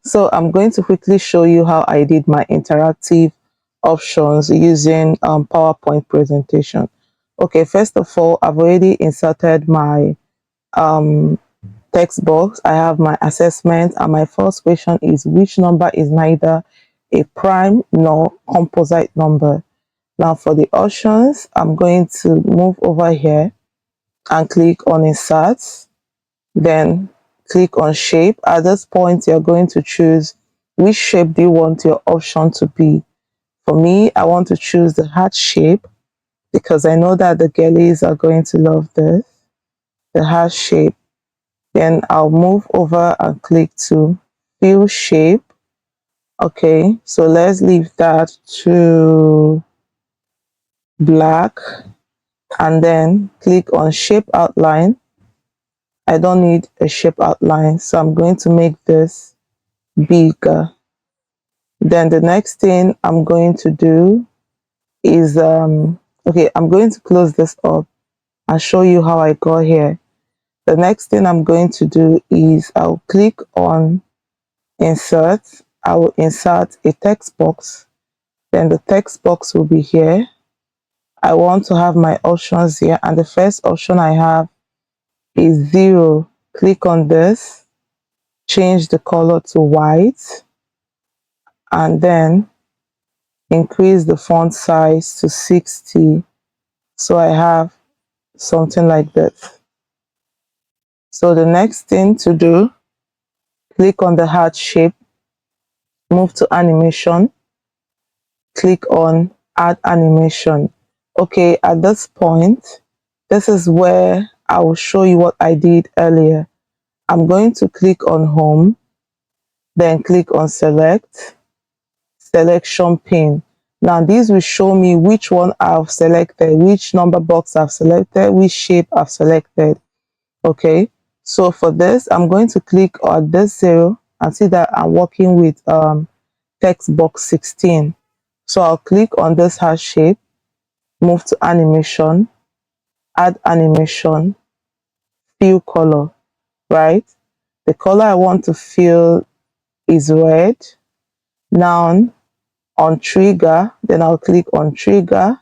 So I'm going to quickly show you how I did my interactive options using PowerPoint presentation. Okay, first of all, I've already inserted my text box. I have my assessment, and my first question is which number is neither a prime nor composite number. Now for the options, I'm going to move over here and click on insert, then click on shape. At this point, you're going to choose which shape do you want your option to be. For me, I want to choose the heart shape because I know that the girlies are going to love this, the heart shape. Then I'll move over and click to fill shape. Okay, so let's leave that to black and then click on shape outline. I don't need a shape outline, so I'm going to make this bigger. Then the next thing I'm going to do is okay, I'm going to close this up and show you how I got here. The next thing I'm going to do is I'll click on insert. I will insert a text box. Then the text box will be here. I want to have my options here, and the first option I have is 0. Click on this, change the color to white, and then increase the font size to 60. So I have something like this. So the next thing to do, click on the heart shape, move to animation, click on add animation. Okay, at this point, this is where I will show you what I did earlier. I'm going to click on home, then click on select, selection pin. Now this will show me which one I've selected, which number box I've selected, which shape I've selected. Okay, so for this, I'm going to click on this 0 and see that I'm working with text box 16. So I'll click on this heart shape, move to animation, add animation, fill color, right? The color I want to fill is red. Now on trigger, then I'll click on trigger,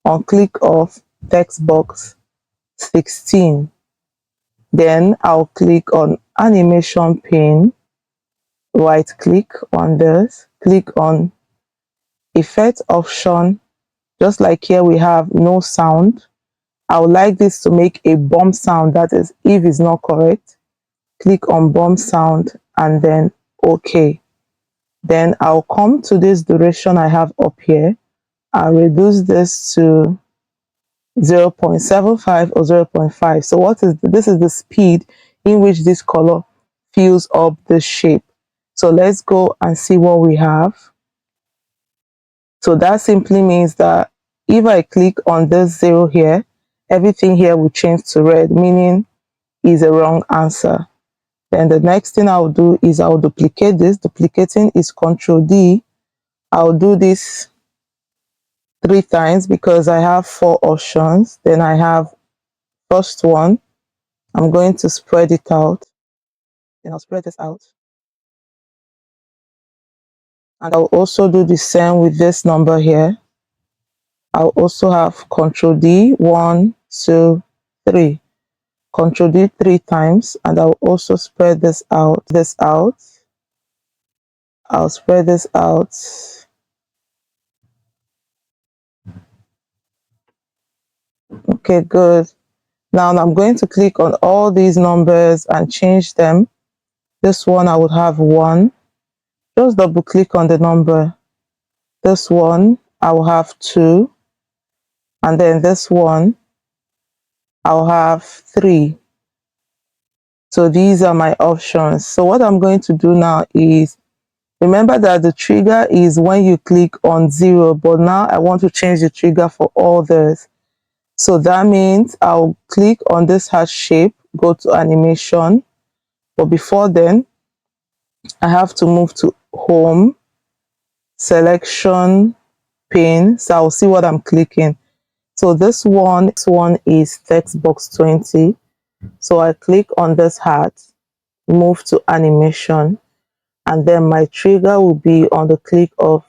on click of text box 16. Then I'll click on animation pane, right click on this, click on effect option. Just like here we have no sound. I would like this to make a bomb sound, that is if it's not correct. Click on bomb sound and then OK. Then I'll come to this duration I have up here. I'll reduce this to 0.75 or 0.5. So what is this is the speed in which this color fills up the shape. So let's go and see what we have. So that simply means that if I click on this 0 here, everything here will change to red, meaning is a wrong answer. Then the next thing I'll do is I'll duplicate this. Duplicating is Ctrl D. I'll do this 3 times because I have 4 options. Then I have first one. I'm going to spread it out. Then I'll spread this out. And I'll also do the same with this number here. I'll also have Ctrl D, 1, 2, 3. Ctrl D 3 times, and I'll also spread this out. I'll spread this out. Okay, good. Now I'm going to click on all these numbers and change them. This one I would have 1. Just double click on the number. This one I will have 2. And then this one I'll have 3. So these are my options. So what I'm going to do now is, remember that the trigger is when you click on 0, but now I want to change the trigger for all this. So that means I'll click on this heart shape, go to animation, but before then, I have to move to home, selection pane, so I'll see what I'm clicking. So this one is text box 20. So I click on this heart, move to animation, and then my trigger will be on the click of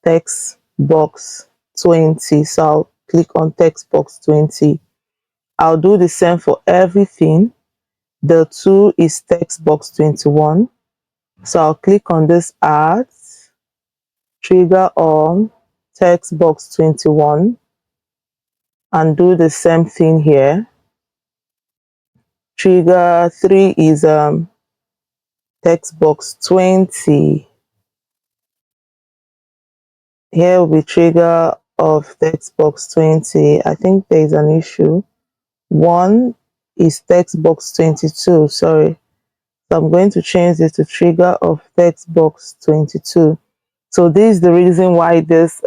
text box 20. So I'll click on text box 20. I'll do the same for everything. The 2 is text box 21. So I'll click on this add, trigger on text box 21, and do the same thing here. Trigger 3 is text box 20. Here will be trigger of text box 20. I think there is an issue. 1 is text box 22. Sorry. So I'm going to change this to trigger of text box 22. So this is the reason why this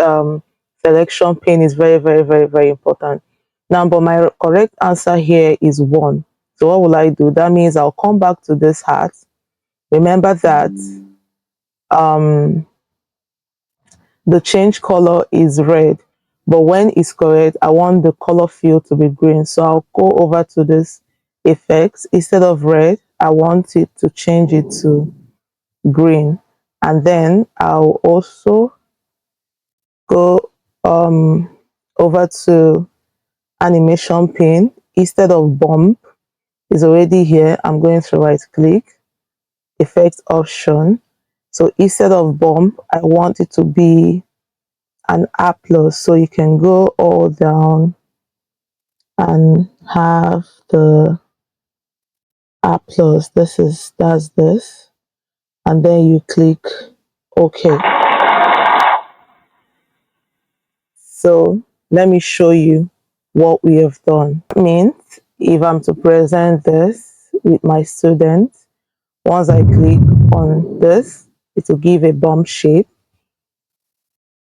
selection pane is very, very, very, very important. Now, but my correct answer here is 1. So what will I do? That means I'll come back to this hat. Remember that the change color is red, but when it's correct, I want the color field to be green. So I'll go over to this effects. Instead of red, I want it to change it to green. And then I'll also go over to animation pane. Instead of bump, is already here. I'm going to right click, effect option. So instead of bump, I want it to be an applause. So you can go all down and have the applause. That's this. And then you click OK. So let me show you what we have done. That means if I'm to present this with my students, once I click on this, it will give a bump shape.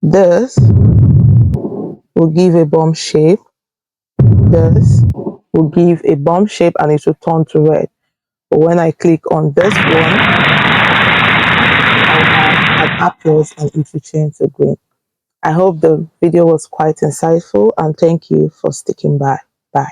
This will give a bump shape. This will give a bump shape and it will turn to red. But when I click on this one, I'll have an applause and it will change to green. I hope the video was quite insightful and thank you for sticking by. Bye.